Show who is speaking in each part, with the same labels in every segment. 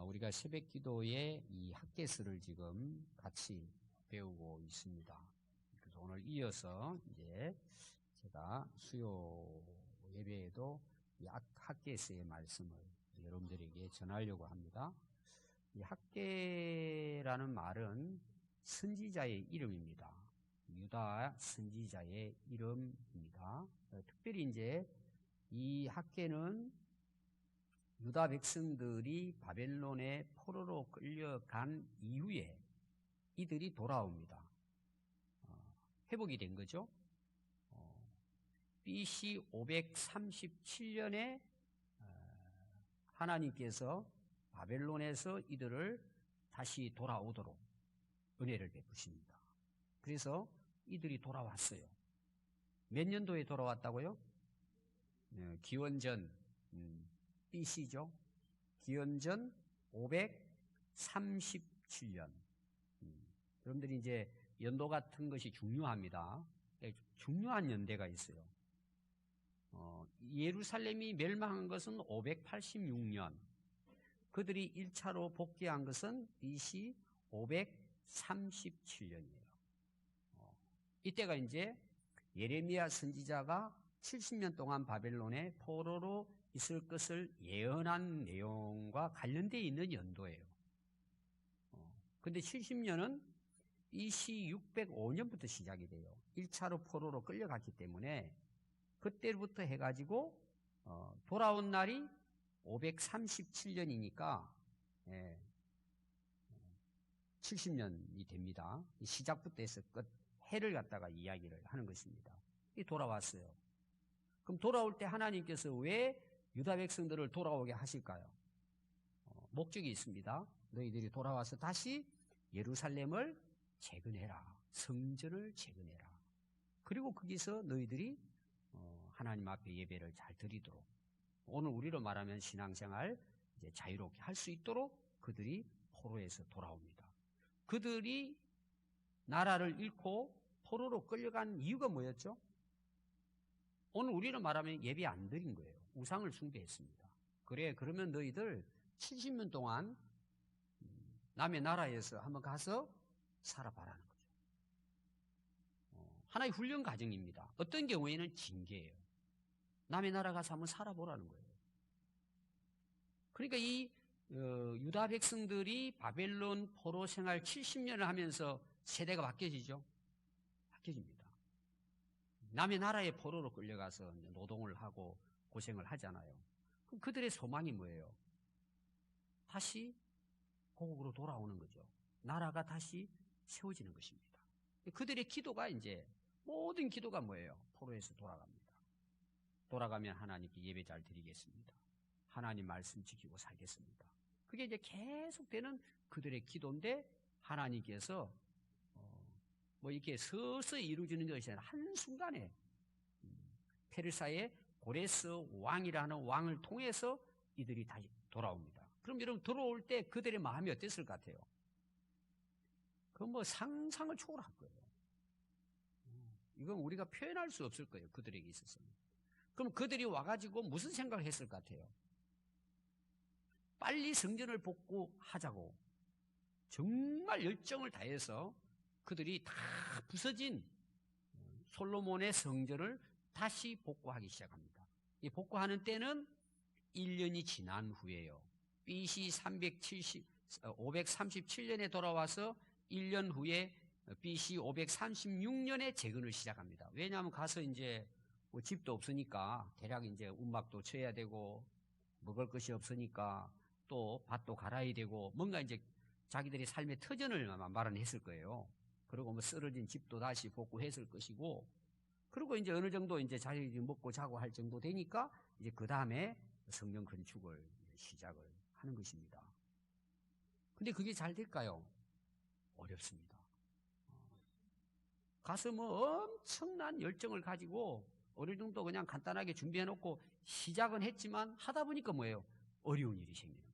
Speaker 1: 우리가 새벽 기도에 이 학개서를 지금 같이 배우고 있습니다. 그래서 오늘 이어서 이제 제가 수요 예배에도 이 학개서의 말씀을 여러분들에게 전하려고 합니다. 이 학개라는 말은 선지자의 이름입니다. 유다 선지자의 이름입니다. 특별히 이제 이 학개는 유다 백성들이 바벨론의 포로로 끌려간 이후에 이들이 돌아옵니다. 회복이 된 거죠. BC 537년에 하나님께서 바벨론에서 이들을 다시 돌아오도록 은혜를 베푸십니다. 그래서 이들이 돌아왔어요. 몇 년도에 돌아왔다고요? 기원전 BC죠. 기원전 537년. 여러분들이 이제 연도 같은 것이 중요합니다. 중요한 연대가 있어요. 예루살렘이 멸망한 것은 586년. 그들이 1차로 복귀한 것은 BC 537년이에요. 이때가 이제 예레미야 선지자가 70년 동안 바벨론의 포로로 있을 것을 예언한 내용과 관련되어 있는 연도예요. 근데 70년은 BC 605년부터 시작이 돼요. 1차로 포로로 끌려갔기 때문에 그때부터 해가지고 돌아온 날이 537년이니까 70년이 됩니다. 시작부터 해서 끝 해를 갖다가 이야기를 하는 것입니다. 돌아왔어요. 그럼 돌아올 때 하나님께서 왜 유다 백성들을 돌아오게 하실까요? 목적이 있습니다. 너희들이 돌아와서 다시 예루살렘을 재건해라. 성전을 재건해라. 그리고 거기서 너희들이 하나님 앞에 예배를 잘 드리도록, 오늘 우리로 말하면 신앙생활 이제 자유롭게 할 수 있도록 그들이 포로에서 돌아옵니다. 그들이 나라를 잃고 포로로 끌려간 이유가 뭐였죠? 오늘 우리로 말하면 예배 안 드린 거예요. 우상을 숭배했습니다. 그래, 그러면 너희들 70년 동안 남의 나라에서 한번 가서 살아봐라는 거죠. 하나의 훈련 과정입니다. 어떤 경우에는 징계예요. 남의 나라 가서 한번 살아보라는 거예요. 그러니까 이 유다 백성들이 바벨론 포로 생활 70년을 하면서 세대가 바뀌어지죠. 바뀌어집니다. 남의 나라의 포로로 끌려가서 노동을 하고 고생을 하잖아요. 그럼 그들의 소망이 뭐예요? 다시 고국으로 돌아오는 거죠. 나라가 다시 세워지는 것입니다. 그들의 기도가 이제 모든 기도가 뭐예요? 포로에서 돌아갑니다. 돌아가면 하나님께 예배 잘 드리겠습니다. 하나님 말씀 지키고 살겠습니다. 그게 이제 계속되는 그들의 기도인데 하나님께서 뭐 이렇게 서서히 이루어지는 것이 아니라 한순간에 페르사의 고레스 왕이라는 왕을 통해서 이들이 다시 돌아옵니다. 그럼 여러분 들어올 때 그들의 마음이 어땠을 것 같아요? 그건 뭐 상상을 초월할 거예요. 이건 우리가 표현할 수 없을 거예요. 그들에게 있어서는. 그럼 그들이 와가지고 무슨 생각을 했을 것 같아요? 빨리 성전을 복구하자고 정말 열정을 다해서 그들이 다 부서진 솔로몬의 성전을 다시 복구하기 시작합니다. 이 복구하는 때는 1년이 지난 후에요. BC 537년에 돌아와서 1년 후에 BC 536년에 재건을 시작합니다. 왜냐하면 가서 이제 뭐 집도 없으니까 대략 이제 움막도 쳐야 되고 먹을 것이 없으니까 또 밭도 갈아야 되고 뭔가 이제 자기들의 삶의 터전을 마련했을 거예요. 그리고 뭐 쓰러진 집도 다시 복구했을 것이고, 그리고 이제 어느 정도 이제 자기들이 먹고 자고 할 정도 되니까 이제 그 다음에 성전 건축을 시작을 하는 것입니다. 근데 그게 잘 될까요? 어렵습니다. 가서 뭐 엄청난 열정을 가지고 어느 정도 그냥 간단하게 준비해 놓고 시작은 했지만 하다 보니까 뭐예요? 어려운 일이 생기는 거예요.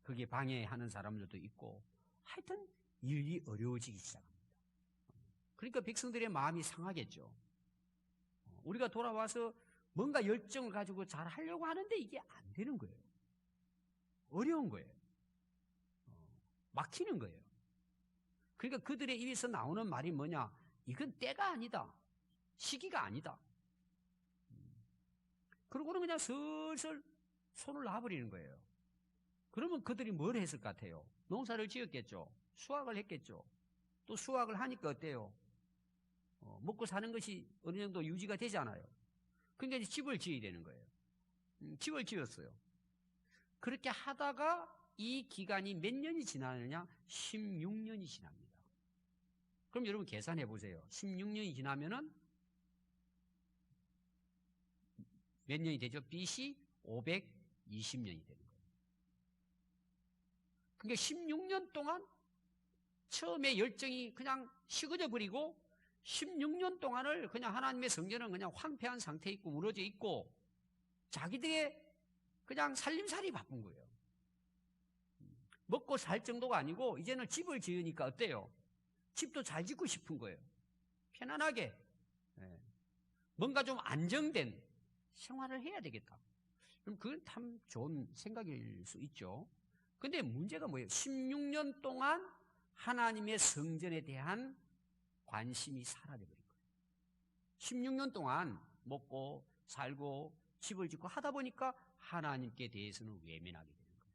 Speaker 1: 그게 방해하는 사람들도 있고 하여튼 일이 어려워지기 시작합니다. 그러니까 백성들의 마음이 상하겠죠. 우리가 돌아와서 뭔가 열정을 가지고 잘 하려고 하는데 이게 안 되는 거예요. 어려운 거예요. 막히는 거예요. 그러니까 그들의 입에서 나오는 말이 뭐냐? 이건 때가 아니다. 시기가 아니다. 그러고는 그냥 슬슬 손을 놔버리는 거예요. 그러면 그들이 뭘 했을 것 같아요? 농사를 지었겠죠. 수확을 했겠죠. 또 수확을 하니까 어때요? 먹고 사는 것이 어느 정도 유지가 되잖아요. 그러니까 이제 집을 지어야 되는 거예요. 집을 지었어요. 그렇게 하다가 이 기간이 몇 년이 지나느냐? 16년이 지납니다. 그럼 여러분 계산해 보세요. 16년이 지나면은 몇 년이 되죠? BC 520년이 되는 거예요. 그러니까 16년 동안 처음에 열정이 그냥 식어져 버리고 16년 동안을 그냥 하나님의 성전은 그냥 황폐한 상태에 있고 무너져 있고 자기들의 그냥 살림살이 바쁜 거예요. 먹고 살 정도가 아니고 이제는 집을 지으니까 어때요? 집도 잘 짓고 싶은 거예요. 편안하게. 뭔가 좀 안정된 생활을 해야 되겠다. 그럼 그건 참 좋은 생각일 수 있죠. 근데 문제가 뭐예요? 16년 동안 하나님의 성전에 대한 관심이 사라져버린 거예요. 16년 동안 먹고 살고 집을 짓고 하다 보니까 하나님께 대해서는 외면하게 되는 거예요.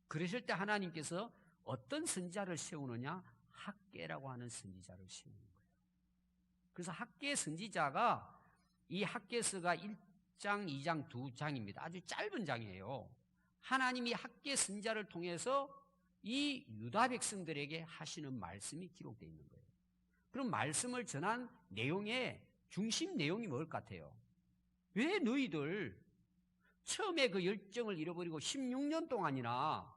Speaker 1: 그러실 때 하나님께서 어떤 선지자를 세우느냐? 학개라고 하는 선지자를 세우는 거예요. 그래서 학개 선지자가 이 학개서가 1장, 2장, 2장입니다. 아주 짧은 장이에요. 하나님이 학개 선지자를 통해서 이 유다 백성들에게 하시는 말씀이 기록되어 있는 거예요. 그럼 말씀을 전한 내용의 중심 내용이 뭘 같아요? 왜 너희들 처음에 그 열정을 잃어버리고 16년 동안이나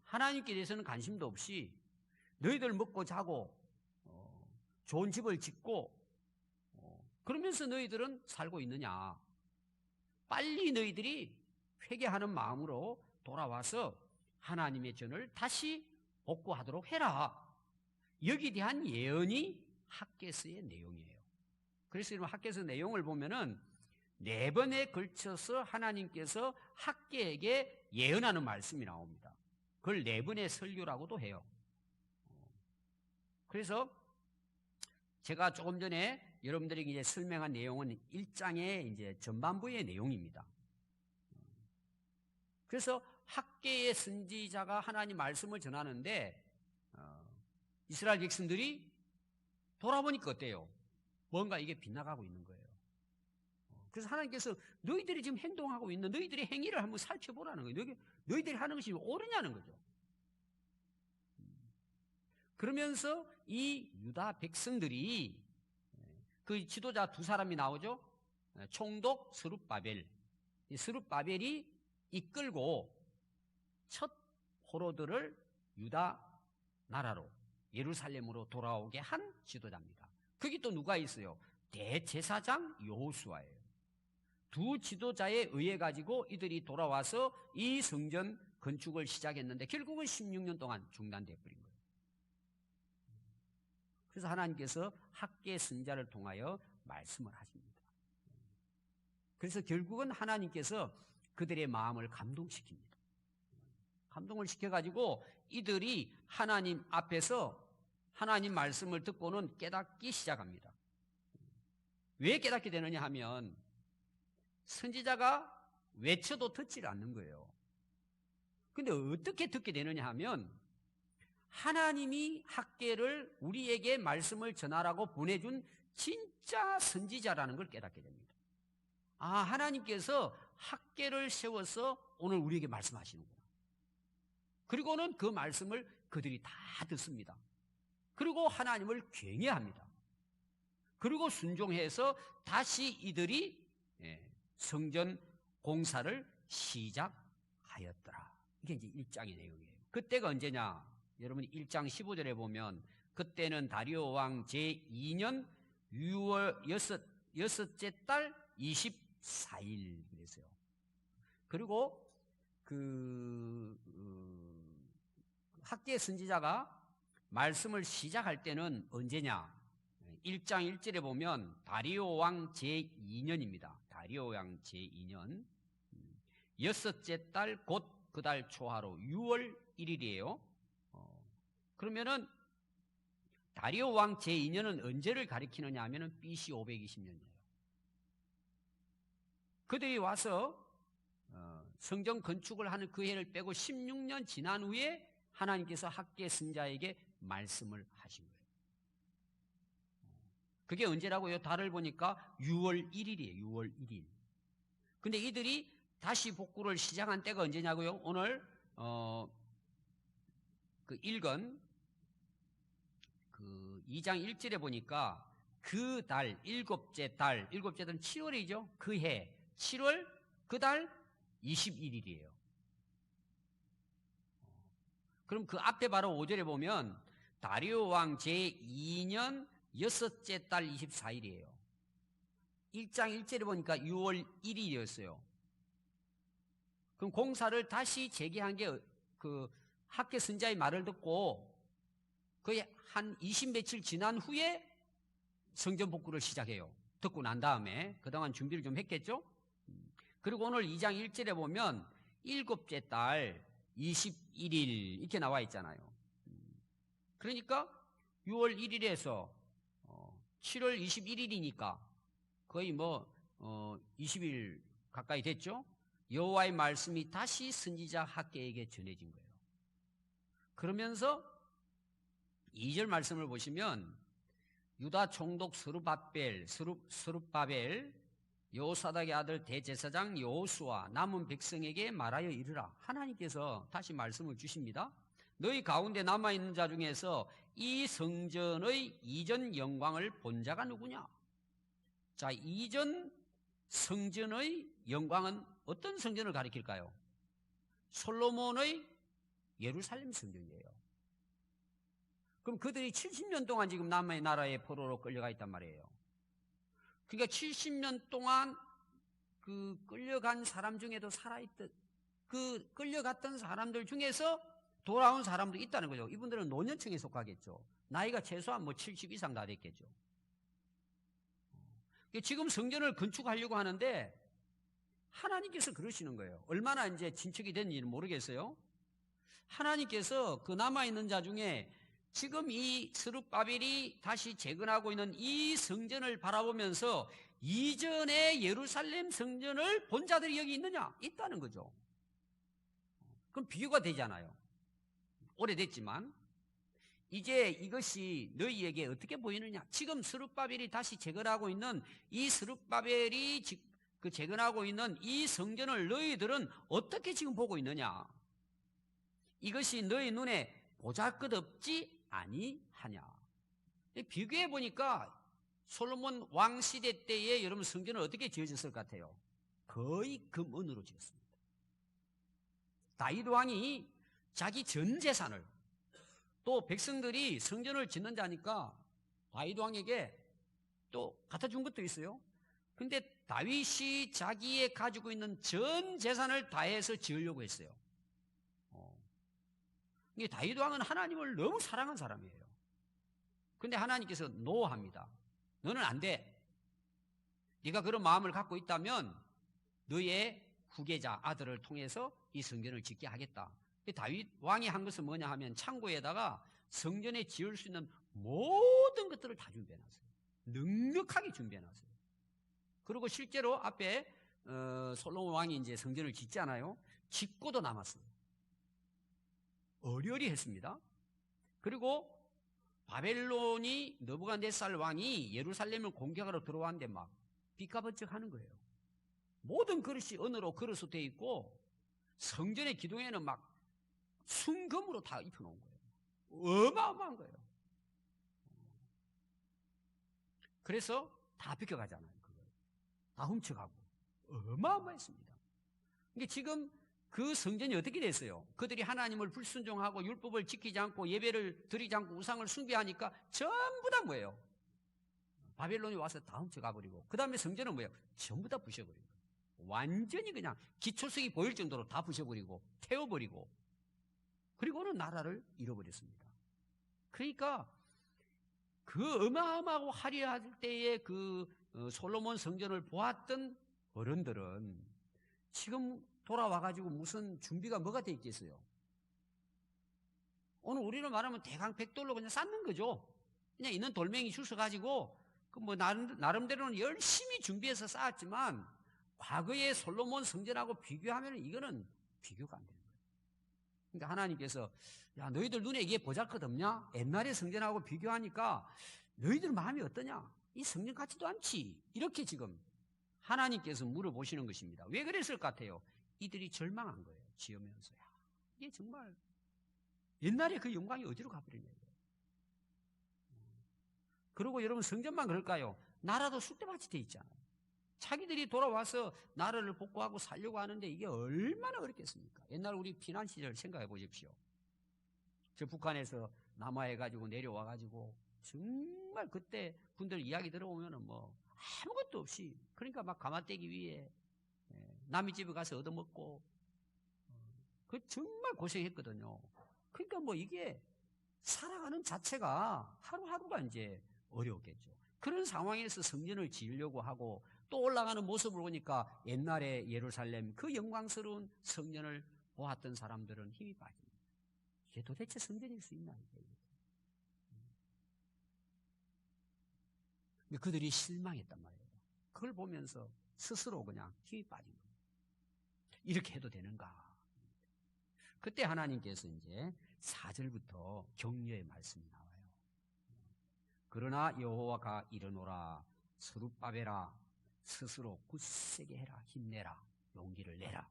Speaker 1: 하나님께 대해서는 관심도 없이 너희들 먹고 자고 좋은 집을 짓고 그러면서 너희들은 살고 있느냐? 빨리 너희들이 회개하는 마음으로 돌아와서 하나님의 전을 다시 복구하도록 해라. 여기에 대한 예언이 학개서의 내용이에요. 그래서 이런 학개서 내용을 보면은 4번에 걸쳐서 하나님께서 학개에게 예언하는 말씀이 나옵니다. 그걸 4번의 설교라고도 해요. 그래서 제가 조금 전에 여러분들에게 이제 설명한 내용은 1장의 이제 전반부의 내용입니다. 그래서 학개의 선지자가 하나님 말씀을 전하는데 이스라엘 백성들이 돌아보니까 어때요? 뭔가 이게 빗나가고 있는 거예요. 그래서 하나님께서 너희들이 지금 행동하고 있는 너희들의 행위를 한번 살펴보라는 거예요. 너희들이 하는 것이 옳으냐는 거죠. 그러면서 이 유다 백성들이 그 지도자 2사람이 나오죠. 총독 스룹바벨. 이 스룹바벨이 이끌고 첫 포로들을 유다 나라로 예루살렘으로 돌아오게 한 지도자입니다. 거기 또 누가 있어요? 대제사장 여호수아예요. 2 지도자에 의해 가지고 이들이 돌아와서 이 성전 건축을 시작했는데 결국은 16년 동안 중단돼 버린 거예요. 그래서 하나님께서 학개 선지자를 통하여 말씀을 하십니다. 그래서 결국은 하나님께서 그들의 마음을 감동시킵니다. 감동을 시켜가지고 이들이 하나님 앞에서 하나님 말씀을 듣고는 깨닫기 시작합니다. 왜 깨닫게 되느냐 하면 선지자가 외쳐도 듣지를 않는 거예요. 근데 어떻게 듣게 되느냐 하면 하나님이 학개를 우리에게 말씀을 전하라고 보내준 진짜 선지자라는 걸 깨닫게 됩니다. 아, 하나님께서 학개를 세워서 오늘 우리에게 말씀하시는구나. 그리고는 그 말씀을 그들이 다 듣습니다. 그리고 하나님을 경외합니다. 그리고 순종해서 다시 이들이 성전 공사를 시작하였더라. 이게 이제 1장의 내용이에요. 그때가 언제냐? 여러분이 1장 15절에 보면 그때는 다리오 왕 제2년 6월 여섯째 달 24일 그랬어요. 그리고 학개 선지자가 말씀을 시작할 때는 언제냐? 1장 1절에 보면 다리오 왕 제2년입니다. 다리오 왕 제2년. 6째 달 곧 그 달 초하루 6월 1일이에요. 그러면은 다리오 왕 제2년은 언제를 가리키느냐 하면은 BC 520년이에요. 그들이 와서 성전 건축을 하는 그 해를 빼고 16년 지난 후에 하나님께서 학계 선자에게 말씀을 하신 거예요. 그게 언제라고요? 달을 보니까 6월 1일이에요. 6월 1일. 근데 이들이 다시 복구를 시작한 때가 언제냐고요? 오늘 그 읽은 그 2장 1절에 보니까 그 달, 일곱째 달은 7월이죠. 그 해 7월 그 달 21일이에요. 그럼 그 앞에 바로 5절에 보면 다리오 왕 제2년 6째 달 24일이에요. 1장 1절에 보니까 6월 1일이었어요. 그럼 공사를 다시 재개한 게 그 학계 선자의 말을 듣고 거의 한 20며칠 지난 후에 성전 복구를 시작해요. 듣고 난 다음에 그동안 준비를 좀 했겠죠? 그리고 오늘 2장 1절에 보면 일곱째 달 21일 이렇게 나와 있잖아요. 그러니까 6월 1일에서 7월 21일이니까 거의 20일 가까이 됐죠? 여호와의 말씀이 다시 선지자 학계에게 전해진 거예요. 그러면서 2절 말씀을 보시면 유다 총독 스룹바벨 여호사닥의 아들 대제사장 여호수아 남은 백성에게 말하여 이르라. 하나님께서 다시 말씀을 주십니다. 너희 가운데 남아있는 자 중에서 이 성전의 이전 영광을 본 자가 누구냐? 자, 이전 성전의 영광은 어떤 성전을 가리킬까요? 솔로몬의 예루살렘 성전이에요. 그럼 그들이 70년 동안 지금 남의 나라의 포로로 끌려가 있단 말이에요. 그러니까 70년 동안 그 끌려간 사람 중에도 살아있던 그 끌려갔던 사람들 중에서 돌아온 사람도 있다는 거죠. 이분들은 노년층에 속하겠죠. 나이가 최소한 70 이상 다 됐겠죠. 지금 성전을 건축하려고 하는데 하나님께서 그러시는 거예요. 얼마나 이제 진척이 됐는지는 모르겠어요. 하나님께서 그 남아있는 자 중에 지금 이 스룹바벨이 다시 재건하고 있는 이 성전을 바라보면서 이전의 예루살렘 성전을 본 자들이 여기 있느냐? 있다는 거죠. 그럼 비교가 되잖아요. 오래됐지만 이제 이것이 너희에게 어떻게 보이느냐? 지금 스룹바벨이 다시 재건하고 있는 이 스룹바벨이 그 재건하고 있는 이 성전을 너희들은 어떻게 지금 보고 있느냐? 이것이 너희 눈에 보잘것없지 아니하냐? 비교해 보니까 솔로몬 왕 시대 때에 여러분 성전은 어떻게 지어졌을 것 같아요? 거의 금은으로 지었습니다. 다윗 왕이 자기 전 재산을 또 백성들이 성전을 짓는 자니까 다윗 왕에게 또 갖다 준 것도 있어요. 근데 다윗이 자기의 가지고 있는 전 재산을 다해서 지으려고 했어요. 이게 다윗 왕은 하나님을 너무 사랑한 사람이에요. 근데 하나님께서 노합니다. 너는 안 돼. 네가 그런 마음을 갖고 있다면 너의 후계자 아들을 통해서 이 성전을 짓게 하겠다. 다윗 왕이 한 것은 뭐냐 하면 창고에다가 성전에 지을 수 있는 모든 것들을 다 준비해놨어요. 넉넉하게 준비해놨어요. 그리고 실제로 앞에 솔로몬 왕이 이제 성전을 짓잖아요. 짓고도 남았어요. 어리어리 했습니다. 그리고 바벨론이 느부갓네살 왕이 예루살렘을 공격하러 들어왔는데 막 삐까번쩍 하는 거예요. 모든 그릇이 은으로 그릇으로 되어 있고 성전의 기둥에는 막 순금으로 다 입혀놓은 거예요. 어마어마한 거예요. 그래서 다 비켜가잖아요. 다 훔쳐가고 어마어마했습니다. 그러니까 지금 그 성전이 어떻게 됐어요? 그들이 하나님을 불순종하고 율법을 지키지 않고 예배를 드리지 않고 우상을 숭배하니까 전부 다 뭐예요? 바벨론이 와서 다 훔쳐가버리고 그 다음에 성전은 뭐예요? 전부 다 부셔버리고 완전히 그냥 기초석이 보일 정도로 다 부셔버리고 태워버리고 그리고는 나라를 잃어버렸습니다. 그러니까 그 어마어마하고 화려할 때의 그 솔로몬 성전을 보았던 어른들은 지금 돌아와가지고 무슨 준비가 뭐가 돼 있겠어요? 오늘 우리는 말하면 대강 백돌로 그냥 쌓는 거죠. 그냥 있는 돌멩이 주워가지고 그 뭐 나름대로는 열심히 준비해서 쌓았지만 과거의 솔로몬 성전하고 비교하면 이거는 비교가 안 되는 거예요. 그러니까 하나님께서 야 너희들 눈에 이게 보잘것없냐? 옛날의 성전하고 비교하니까 너희들 마음이 어떠냐? 이 성전 같지도 않지. 이렇게 지금 하나님께서 물어보시는 것입니다. 왜 그랬을 것 같아요? 이들이 절망한 거예요. 지으면서 야 이게 정말 옛날에 그 영광이 어디로 가버리냐. 그리고 여러분 성전만 그럴까요? 나라도 쑥대밭이 돼 있잖아요. 자기들이 돌아와서 나라를 복구하고 살려고 하는데 이게 얼마나 어렵겠습니까? 옛날 우리 피난 시절 생각해 보십시오. 저 북한에서 남하해가지고 내려와가지고 정말 그때 분들 이야기 들어보면은 뭐 아무것도 없이 그러니까 막 가마떼기 위에 남의 집에 가서 얻어먹고 그 정말 고생했거든요. 그러니까 뭐 이게 살아가는 자체가 하루하루가 이제 어려웠겠죠. 그런 상황에서 성전을 지으려고 하고 또 올라가는 모습을 보니까 옛날에 예루살렘 그 영광스러운 성전을 보았던 사람들은 힘이 빠집니다. 이게 도대체 성전일 수 있나? 그들이 실망했단 말이에요. 그걸 보면서 스스로 그냥 힘이 빠진 거예요. 이렇게 해도 되는가? 그때 하나님께서 이제 4절부터 격려의 말씀이 나와요. 그러나 여호와가 이르노라 스룹바벨아 스스로 굳세게 해라. 힘내라. 용기를 내라.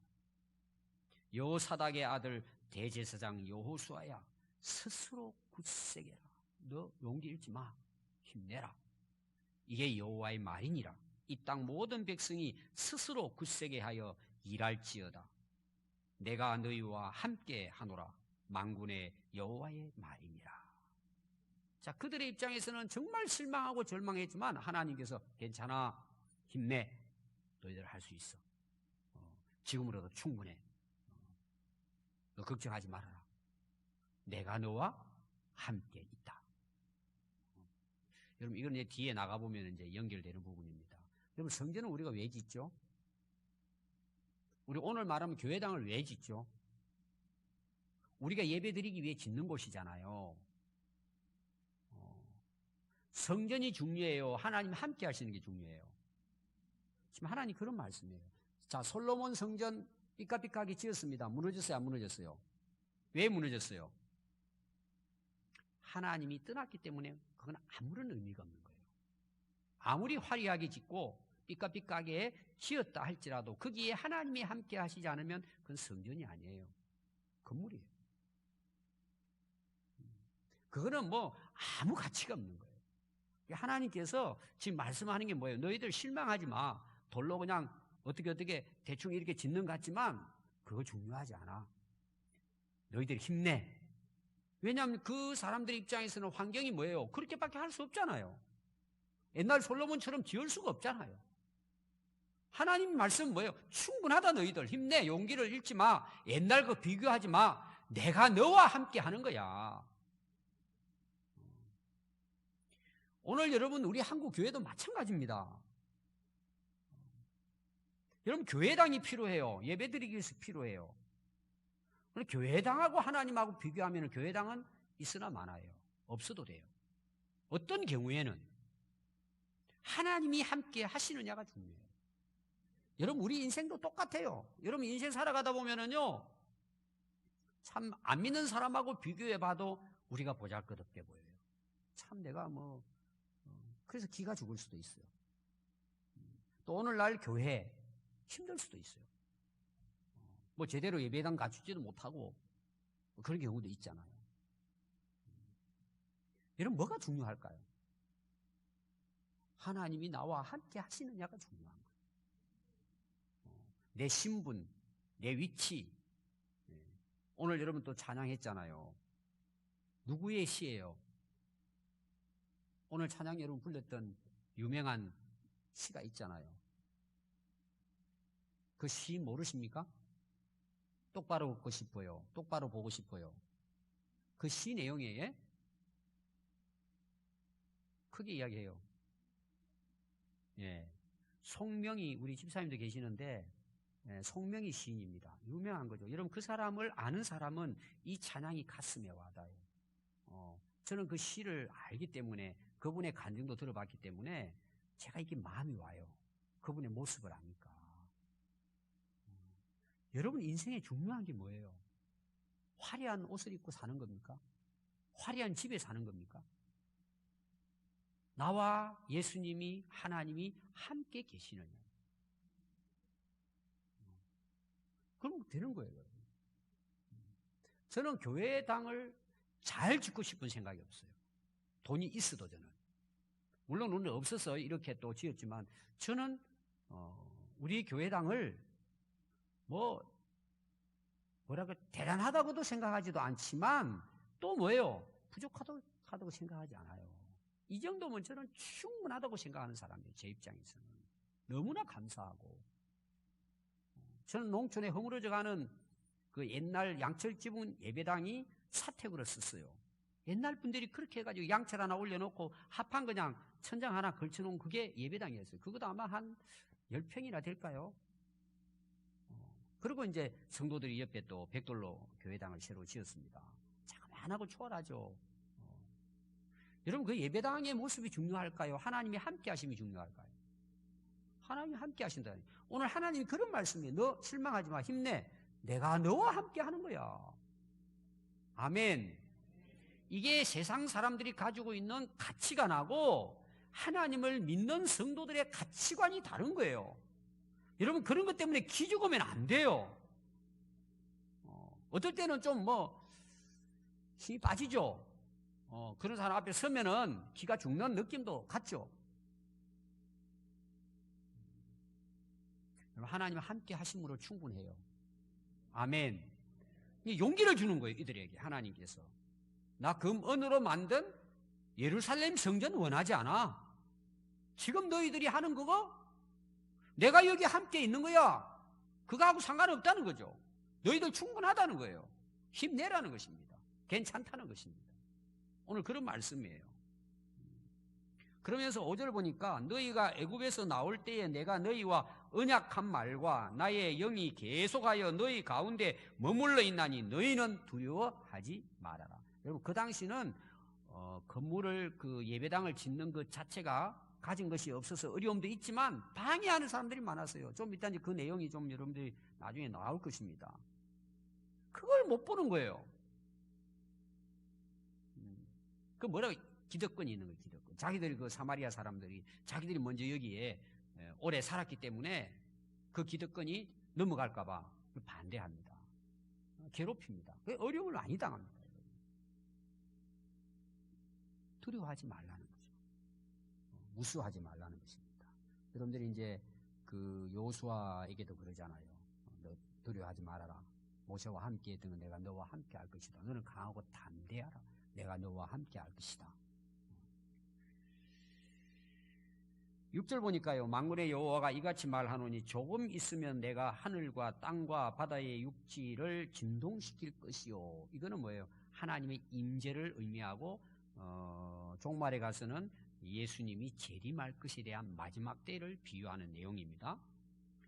Speaker 1: 여호사닥의 아들 대제사장 여호수아야 스스로 굳세게 해라. 너 용기 잃지 마. 힘내라. 이게 여호와의 말이니라. 이 땅 모든 백성이 스스로 굳세게 하여 일할지어다. 내가 너희와 함께 하노라. 만군의 여호와의 말이니라. 자, 그들의 입장에서는 정말 실망하고 절망했지만 하나님께서 괜찮아. 힘내. 너희들 할 수 있어. 지금으로도 충분해. 너 걱정하지 말아라. 내가 너와 함께 있다. 여러분, 이건 이제 뒤에 나가보면 이제 연결되는 부분입니다. 여러분, 성전은 우리가 왜 짓죠? 우리 오늘 말하면 교회당을 왜 짓죠? 우리가 예배 드리기 위해 짓는 곳이잖아요. 성전이 중요해요? 하나님 함께 하시는 게 중요해요? 지금 하나님 그런 말씀이에요. 자, 솔로몬 성전 삐까삐까하게 지었습니다. 무너졌어요? 안 무너졌어요? 왜 무너졌어요? 하나님이 떠났기 때문에 그건 아무런 의미가 없는 거예요. 아무리 화려하게 짓고 삐까삐까하게 지었다 할지라도 거기에 하나님이 함께 하시지 않으면 그건 성전이 아니에요. 건물이에요. 그거는 뭐 아무 가치가 없는 거예요. 하나님께서 지금 말씀하는 게 뭐예요? 너희들 실망하지 마. 돌로 그냥 어떻게 대충 이렇게 짓는 것 같지만 그거 중요하지 않아. 너희들 힘내. 왜냐하면 그 사람들 입장에서는 환경이 뭐예요? 그렇게밖에 할 수 없잖아요. 옛날 솔로몬처럼 지을 수가 없잖아요. 하나님 말씀은 뭐예요? 충분하다 너희들 힘내. 용기를 잃지 마. 옛날 거 비교하지 마. 내가 너와 함께 하는 거야. 오늘 여러분 우리 한국 교회도 마찬가지입니다. 여러분 교회당이 필요해요. 예배드리기 위해서 필요해요. 교회당하고 하나님하고 비교하면 교회당은 있으나 마나요. 없어도 돼요. 어떤 경우에는 하나님이 함께 하시느냐가 중요해요. 여러분 우리 인생도 똑같아요. 여러분 인생 살아가다 보면은요 참 안 믿는 사람하고 비교해봐도 우리가 보잘것없게 보여요. 참 내가 그래서 기가 죽을 수도 있어요. 또 오늘날 교회 힘들 수도 있어요. 뭐 제대로 예배당 갖추지도 못하고 그런 경우도 있잖아요. 여러분 뭐가 중요할까요? 하나님이 나와 함께 하시느냐가 중요한 거예요. 내 신분, 내 위치. 오늘 여러분 또 찬양했잖아요. 누구의 시예요? 오늘 찬양 여러분 불렀던 유명한 시가 있잖아요. 그 시 모르십니까? 똑바로 걷고 싶어요. 똑바로 보고 싶어요. 그 시 내용에 크게 이야기해요. 예. 송명이 우리 집사님도 계시는데 송명희 시인입니다. 유명한 거죠. 여러분 그 사람을 아는 사람은 이 찬양이 가슴에 와닿아요. 저는 그 시를 알기 때문에 그분의 간증도 들어봤기 때문에 제가 이게 마음이 와요. 그분의 모습을 아니까. 여러분 인생에 중요한 게 뭐예요? 화려한 옷을 입고 사는 겁니까? 화려한 집에 사는 겁니까? 나와 예수님이 하나님이 함께 계시느냐? 그럼 되는 거예요. 저는 교회당을 잘 짓고 싶은 생각이 없어요. 돈이 있어도 저는. 물론 돈이 없어서 이렇게 또 지었지만 저는 우리 교회당을 뭐라고 대단하다고도 생각하지도 않지만 또 뭐예요? 부족하다고 생각하지 않아요. 이 정도면 저는 충분하다고 생각하는 사람이에요. 제 입장에서는. 너무나 감사하고. 저는 농촌에 허물어져가는 그 옛날 양철지붕 예배당이 사택으로 썼어요. 옛날 분들이 그렇게 해가지고 양철 하나 올려놓고 합판 그냥 천장 하나 걸쳐놓은 그게 예배당이었어요. 그것도 아마 한 10평이나 될까요? 그리고 이제 성도들이 옆에 또 벽돌로 교회당을 새로 지었습니다. 자그마하고 초월하죠. 여러분 그 예배당의 모습이 중요할까요? 하나님이 함께 하심이 중요할까요? 하나님이 함께 하신다. 오늘 하나님이 그런 말씀이에요. 너 실망하지 마. 힘내. 내가 너와 함께 하는 거야. 아멘. 이게 세상 사람들이 가지고 있는 가치관하고 하나님을 믿는 성도들의 가치관이 다른 거예요. 여러분 그런 것 때문에 기죽으면 안 돼요. 어떨 때는 좀 힘이 빠지죠. 그런 사람 앞에 서면은 기가 죽는 느낌도 같죠. 하나님 함께 하심으로 충분해요. 아멘. 용기를 주는 거예요. 이들에게 하나님께서. 나 금은으로 만든 예루살렘 성전 원하지 않아. 지금 너희들이 하는 그거 내가 여기 함께 있는 거야. 그거하고 상관없다는 거죠. 너희들 충분하다는 거예요. 힘내라는 것입니다. 괜찮다는 것입니다. 오늘 그런 말씀이에요. 그러면서 5절 보니까 너희가 애굽에서 나올 때에 내가 너희와 언약한 말과 나의 영이 계속하여 너희 가운데 머물러 있나니 너희는 두려워하지 말아라. 여러분 그 당시는 건물을 그 예배당을 짓는 것 자체가 가진 것이 없어서 어려움도 있지만 방해하는 사람들이 많았어요. 좀 이따 이제 그 내용이 좀 여러분들이 나중에 나올 것입니다. 그걸 못 보는 거예요. 그 뭐라고 기득권이 있는 거예요. 기득권. 자기들이 그 사마리아 사람들이 자기들이 먼저 여기에 오래 살았기 때문에 그 기득권이 넘어갈까봐 반대합니다. 괴롭힙니다. 어려움을 많이 당합니다. 두려워하지 말라는 거죠. 무수하지 말라는 것입니다. 여러분들이 이제 그 여호수아에게도 그러잖아요. 너 두려워하지 말아라. 모세와 함께 했던 내가 너와 함께 할 것이다. 너는 강하고 담대하라. 내가 너와 함께 할 것이다. 6절 보니까요. 만군의 여호와가 이같이 말하노니 조금 있으면 내가 하늘과 땅과 바다의 육지를 진동시킬 것이요. 이거는 뭐예요? 하나님의 임재를 의미하고 종말에 가서는 예수님이 재림할 것에 대한 마지막 때를 비유하는 내용입니다.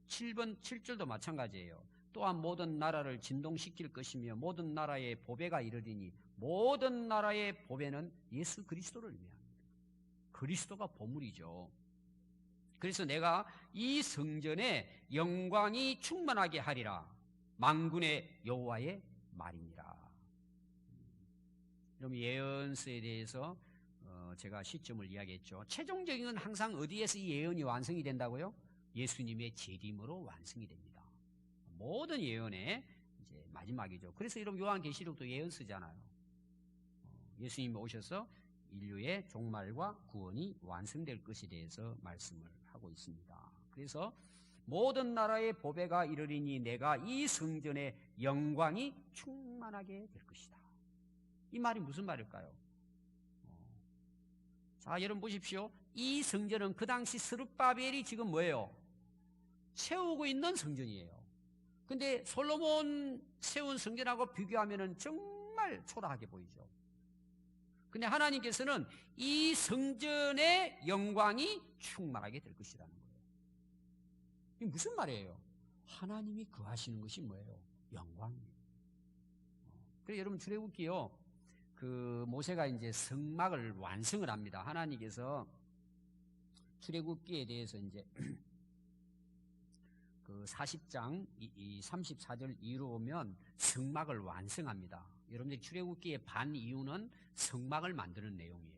Speaker 1: 7절도 마찬가지예요. 또한 모든 나라를 진동시킬 것이며 모든 나라의 보배가 이르리니 모든 나라의 보배는 예수 그리스도를 의미합니다. 그리스도가 보물이죠. 그래서 내가 이 성전에 영광이 충만하게 하리라. 만군의 여호와의 말이니라. 여러분 예언서에 대해서 제가 시점을 이야기했죠. 최종적인 건 항상 어디에서 이 예언이 완성이 된다고요? 예수님의 재림으로 완성이 됩니다. 모든 예언의 이제 마지막이죠. 그래서 여러분 요한계시록도 예언서잖아요. 예수님이 오셔서 인류의 종말과 구원이 완성될 것에 대해서 말씀을 하고 있습니다. 그래서 모든 나라의 보배가 이르리니 내가 이 성전의 영광이 충만하게 될 것이다. 이 말이 무슨 말일까요? 자, 여러분 보십시오. 이 성전은 그 당시 스룹바벨이 지금 뭐예요? 세우고 있는 성전이에요. 근데 솔로몬 세운 성전하고 비교하면 정말 초라하게 보이죠. 근데 하나님께서는 이 성전의 영광이 충만하게 될 것이라는 거예요. 이게 무슨 말이에요? 하나님이 거하시는 것이 뭐예요? 영광이에요. 그래서 여러분 출애굽기요, 모세가 이제 성막을 완성을 합니다. 하나님께서 출애굽기에 대해서 이제 그 40장 34절 이후로 오면 성막을 완성합니다. 여러분들이 출애굽기의 반 이유는 성막을 만드는 내용이에요.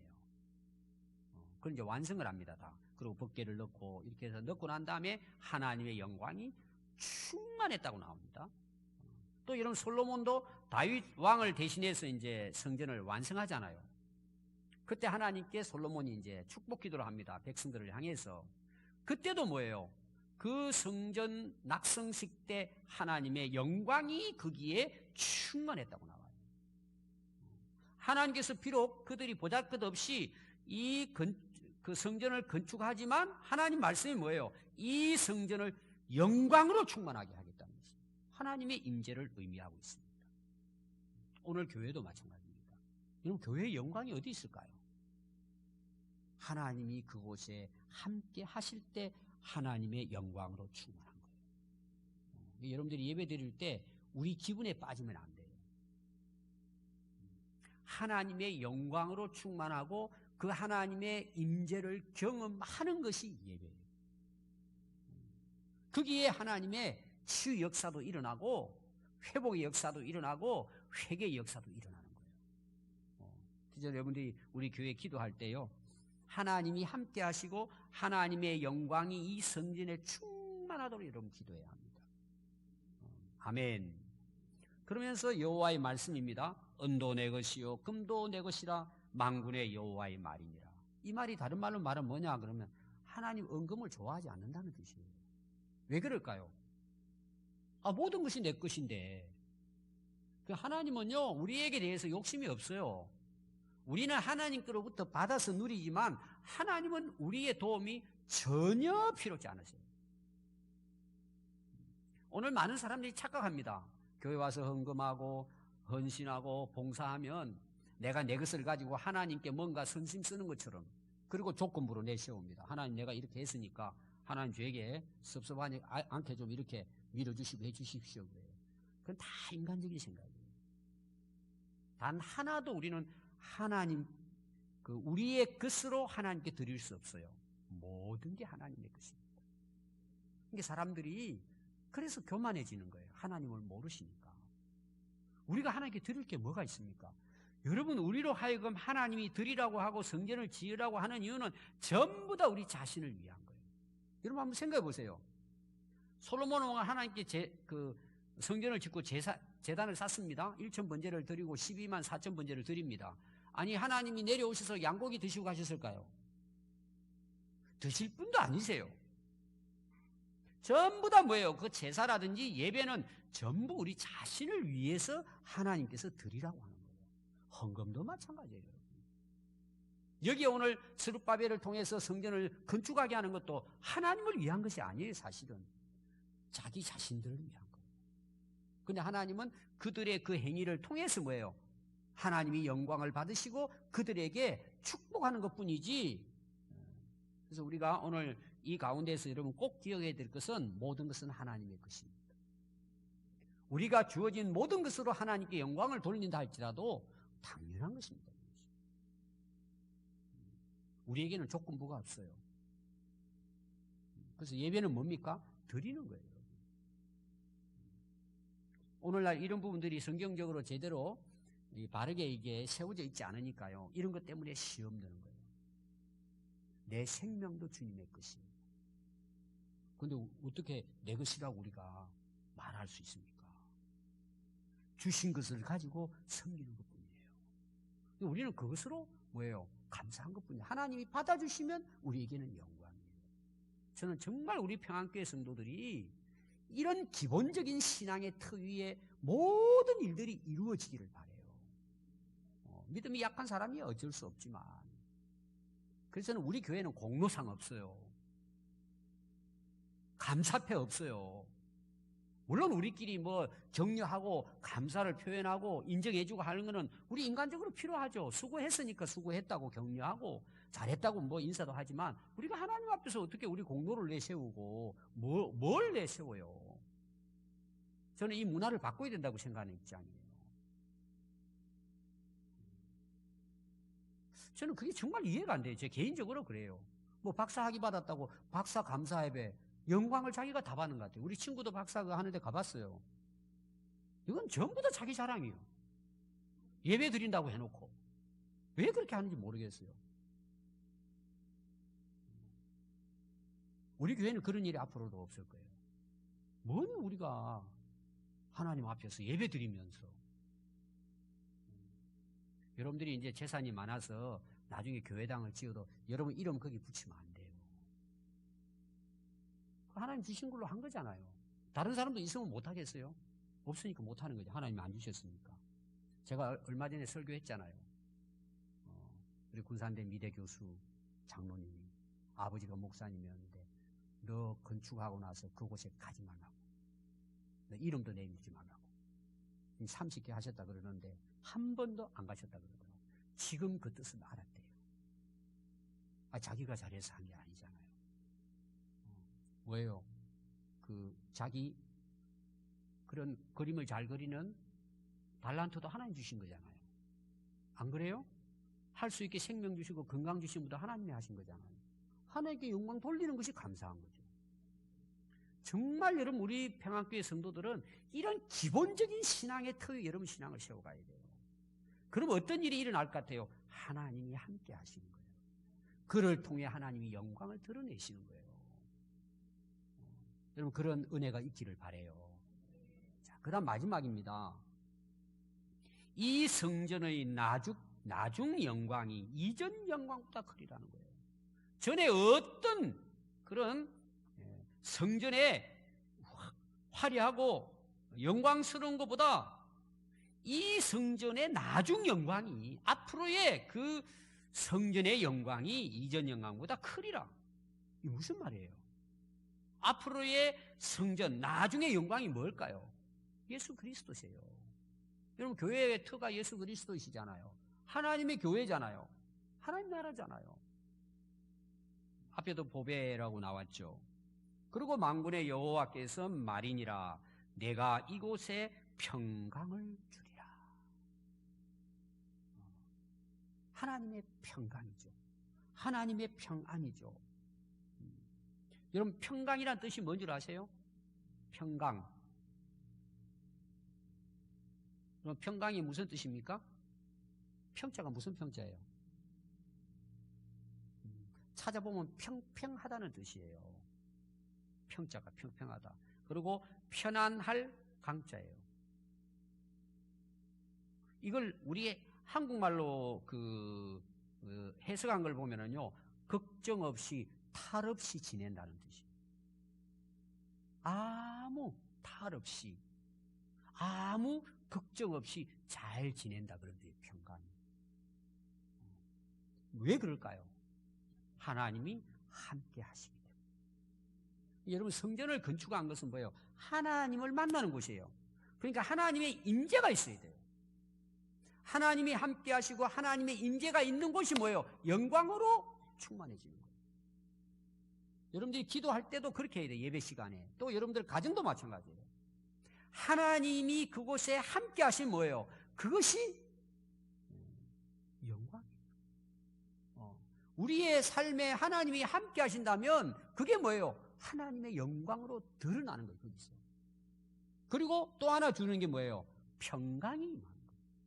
Speaker 1: 그걸 이제 완성을 합니다, 다. 그리고 법궤를 넣고 이렇게 해서 넣고 난 다음에 하나님의 영광이 충만했다고 나옵니다. 또 여러분 솔로몬도 다윗 왕을 대신해서 이제 성전을 완성하잖아요. 그때 하나님께 솔로몬이 이제 축복 기도를 합니다. 백성들을 향해서. 그때도 뭐예요? 그 성전 낙성식 때 하나님의 영광이 거기에 충만했다고 나와요. 하나님께서 비록 그들이 보잘것없이 그 성전을 건축하지만 하나님 말씀이 뭐예요? 이 성전을 영광으로 충만하게 하겠다는 것입니다. 하나님의 임재를 의미하고 있습니다. 오늘 교회도 마찬가지입니다. 여러분 교회의 영광이 어디 있을까요? 하나님이 그곳에 함께 하실 때 하나님의 영광으로 충만한 거예요. 여러분들이 예배 드릴 때 우리 기분에 빠지면 안 돼요. 하나님의 영광으로 충만하고 그 하나님의 임재를 경험하는 것이 예배예요. 거기에 하나님의 치유 역사도 일어나고 회복의 역사도 일어나고 회개의 역사도 일어나는 거예요. 그래서 여러분들이 우리 교회 기도할 때요, 하나님이 함께 하시고 하나님의 영광이 이 성전에 충만하도록 여러분 기도해야 합니다. 아멘. 그러면서 여호와의 말씀입니다. 은도 내 것이요 금도 내 것이라 만군의 여호와의 말이니라. 이 말이 다른 말로 말은 뭐냐 그러면 하나님 은금을 좋아하지 않는다는 뜻이에요. 왜 그럴까요? 모든 것이 내 것인데 그 하나님은요 우리에게 대해서 욕심이 없어요. 우리는 하나님께로부터 받아서 누리지만 하나님은 우리의 도움이 전혀 필요치 않으세요. 오늘 많은 사람들이 착각합니다. 교회 와서 헌금하고 헌신하고 봉사하면 내가 내 것을 가지고 하나님께 뭔가 선심 쓰는 것처럼, 그리고 조건부로 내세웁니다. 하나님 내가 이렇게 했으니까 하나님 저에게 섭섭하지 않게 좀 이렇게 밀어주시고 해주십시오. 그건 다 인간적인 생각이에요. 단 하나도 우리는 하나님 우리의 것으로 하나님께 드릴 수 없어요. 모든 게 하나님의 것입니다. 그러니까 사람들이 그래서 교만해지는 거예요. 하나님을 모르시니까. 우리가 하나님께 드릴 게 뭐가 있습니까? 여러분 우리로 하여금 하나님이 드리라고 하고 성전을 지으라고 하는 이유는 전부 다 우리 자신을 위한 거예요. 여러분 한번 생각해 보세요. 솔로몬 왕은 하나님께 성전을 짓고 제단을 쌓습니다. 1천 번제를 드리고 12만 4천 번제를 드립니다. 아니 하나님이 내려오셔서 양고기 드시고 가셨을까요? 드실 분도 아니세요. 전부 다 뭐예요? 그 제사라든지 예배는 전부 우리 자신을 위해서 하나님께서 드리라고 하는 거예요. 헌금도 마찬가지예요. 여기 오늘 스룹바벨을 통해서 성전을 건축하게 하는 것도 하나님을 위한 것이 아니에요. 사실은 자기 자신들을 위한 거예요. 그런데 하나님은 그들의 그 행위를 통해서 뭐예요? 하나님이 영광을 받으시고 그들에게 축복하는 것뿐이지. 그래서 우리가 오늘 이 가운데서 여러분 꼭 기억해야 될 것은 모든 것은 하나님의 것입니다. 우리가 주어진 모든 것으로 하나님께 영광을 돌린다 할지라도 당연한 것입니다. 우리에게는 조건부가 없어요. 그래서 예배는 뭡니까? 드리는 거예요. 오늘날 이런 부분들이 성경적으로 제대로 바르게 이게 세워져 있지 않으니까요. 이런 것 때문에 시험 드는 거예요. 내 생명도 주님의 것입니다. 그런데 어떻게 내 것이라고 우리가 말할 수 있습니까? 주신 것을 가지고 섬기는 것뿐이에요. 우리는 그것으로 뭐예요? 감사한 것뿐이에요. 하나님이 받아주시면 우리에게는 영광이에요. 저는 정말 우리 평안교회 성도들이 이런 기본적인 신앙의 터 위에 모든 일들이 이루어지기를 바라요. 믿음이 약한 사람이 어쩔 수 없지만, 그래서 우리 교회는 공로상 없어요. 감사패 없어요. 물론 우리끼리 뭐 격려하고 감사를 표현하고 인정해주고 하는 거는 우리 인간적으로 필요하죠. 수고했으니까 수고했다고 격려하고 잘했다고 뭐 인사도 하지만 우리가 하나님 앞에서 어떻게 우리 공로를 내세우고 뭘 내세워요? 저는 이 문화를 바꿔야 된다고 생각하는 입장이에요. 저는 그게 정말 이해가 안 돼요. 제 개인적으로 그래요. 뭐 박사 학위 받았다고 박사 감사 예배 영광을 자기가 다 받는 것 같아요. 우리 친구도 박사 하는데 가봤어요. 이건 전부 다 자기 자랑이에요. 예배 드린다고 해놓고 왜 그렇게 하는지 모르겠어요. 우리 교회는 그런 일이 앞으로도 없을 거예요. 뭐니 우리가 하나님 앞에서 예배 드리면서 여러분들이 이제 재산이 많아서 나중에 교회당을 지어도 여러분 이름 거기 붙이면 안 돼요. 하나님 주신 걸로 한 거잖아요. 다른 사람도 있으면 못 하겠어요? 없으니까 못 하는 거죠. 하나님이 안 주셨으니까. 제가 얼마 전에 설교했잖아요. 우리 군산대 미대 교수 장로님이 아버지가 목사님이었는데 너 건축하고 나서 그곳에 가지 말라고. 너 이름도 내밀지 말라고. 30개 하셨다 그러는데 한 번도 안 가셨다 그러더라고요. 지금 그 뜻은 알았대요. 자기가 잘해서 한 게 아니잖아요. 왜요? 자기 그런 그림을 잘 그리는 달란트도 하나님 주신 거잖아요. 안 그래요? 할 수 있게 생명 주시고 건강 주신 분도 하나님이 하신 거잖아요. 하나님께 영광 돌리는 것이 감사한 거죠. 정말 여러분 우리 평안교회 성도들은 이런 기본적인 신앙의 터에 여러분 신앙을 세워가야 돼요. 그럼 어떤 일이 일어날 것 같아요? 하나님이 함께 하시는 거예요. 그를 통해 하나님이 영광을 드러내시는 거예요. 여러분 그런 은혜가 있기를 바라요. 자, 그다음 마지막입니다. 이 성전의 나중 영광이 이전 영광보다 크리라는 거예요. 전에 어떤 그런 성전에 화려하고 영광스러운 것보다 이 성전의 나중 영광이 앞으로의 그 성전의 영광이 이전 영광보다 크리라. 이게 무슨 말이에요? 앞으로의 성전 나중의 영광이 뭘까요? 예수 그리스도세요. 여러분 교회의 터가 예수 그리스도이시잖아요. 하나님의 교회잖아요. 하나님 나라잖아요. 앞에도 보배라고 나왔죠. 그리고 만군의 여호와께서 말이니라 내가 이곳에 평강을 주리라. 하나님의 평강이죠. 하나님의 평안이죠. 여러분 평강이란 뜻이 뭔 줄 아세요? 평강. 그럼 평강이 무슨 뜻입니까? 평자가 무슨 평자예요? 찾아보면 평평하다는 뜻이에요. 평자가 평평하다. 그리고 편안할 강자예요. 이걸 우리 한국말로 해석한 걸 보면은요, 걱정 없이 탈 없이 지낸다는 뜻이에요. 아무 탈 없이, 아무 걱정 없이 잘 지낸다 그런 뜻이에요. 평강. 왜 그럴까요? 하나님이 함께 하시기 때문에. 여러분 성전을 건축한 것은 뭐예요? 하나님을 만나는 곳이에요. 그러니까 하나님의 임재가 있어야 돼요. 하나님이 함께 하시고 하나님의 임재가 있는 곳이 뭐예요? 영광으로 충만해지는 거예요. 여러분들이 기도할 때도 그렇게 해야 돼요. 예배 시간에. 또 여러분들 가정도 마찬가지예요. 하나님이 그곳에 함께 하신 뭐예요? 그것이 영광이에요. 우리의 삶에 하나님이 함께 하신다면 그게 뭐예요? 하나님의 영광으로 드러나는 거예요. 거기서. 그리고 또 하나 주는 게 뭐예요? 평강이 임하는 거예요.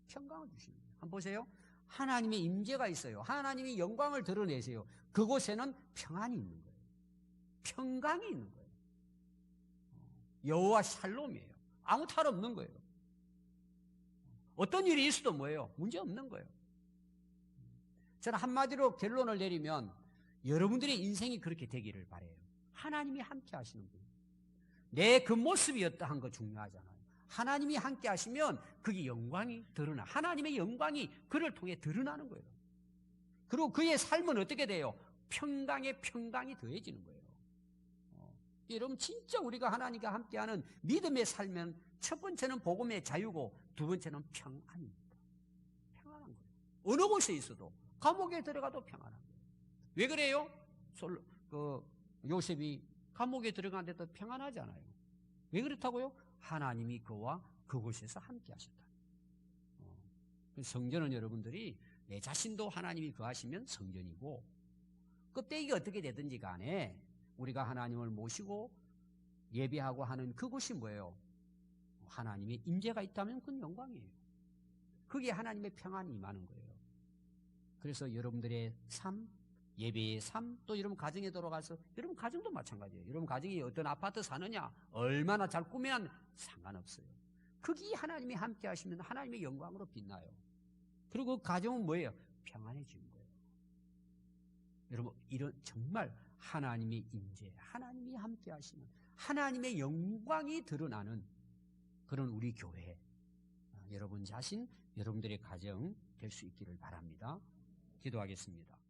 Speaker 1: 평강을 주시는 거예요. 한번 보세요. 하나님의 임재가 있어요. 하나님이 영광을 드러내세요. 그곳에는 평안이 있는 거예요. 평강이 있는 거예요. 여호와 샬롬이에요. 아무 탈 없는 거예요. 어떤 일이 있어도 뭐예요? 문제 없는 거예요. 저는 한마디로 결론을 내리면 여러분들의 인생이 그렇게 되기를 바라요. 하나님이 함께 하시는 분. 내 그 모습이 어떠한 거 중요하잖아요. 하나님이 함께 하시면 그게 영광이 드러나. 하나님의 영광이 그를 통해 드러나는 거예요. 그리고 그의 삶은 어떻게 돼요? 평강에 평강이 더해지는 거예요. 여러분 진짜 우리가 하나님과 함께하는 믿음의 삶은 첫 번째는 복음의 자유고 두 번째는 평안입니다. 평안한 거예요. 어느 곳에 있어도 감옥에 들어가도 평안한 거예요. 왜 그래요? 요셉이 감옥에 들어갔는데도 평안하잖아요. 왜 그렇다고요? 하나님이 그와 그곳에서 함께 하셨다. 성전은 여러분들이 내 자신도 하나님이 거하시면 성전이고, 껍데기가 어떻게 되든지 간에 우리가 하나님을 모시고 예배하고 하는 그곳이 뭐예요? 하나님의 임재가 있다면 그건 영광이에요. 그게 하나님의 평안이 임하는 거예요. 그래서 여러분들의 삶, 예배의 삶, 또 여러분 가정에 들어가서 여러분 가정도 마찬가지예요. 여러분 가정이 어떤 아파트 사느냐, 얼마나 잘 꾸면 상관없어요. 거기 하나님이 함께 하시면 하나님의 영광으로 빛나요. 그리고 그 가정은 뭐예요? 평안해지는 거예요. 여러분, 이런 정말 하나님의 임재, 하나님이 함께 하시는 하나님의 영광이 드러나는 그런 우리 교회, 여러분 자신, 여러분들의 가정 될 수 있기를 바랍니다. 기도하겠습니다.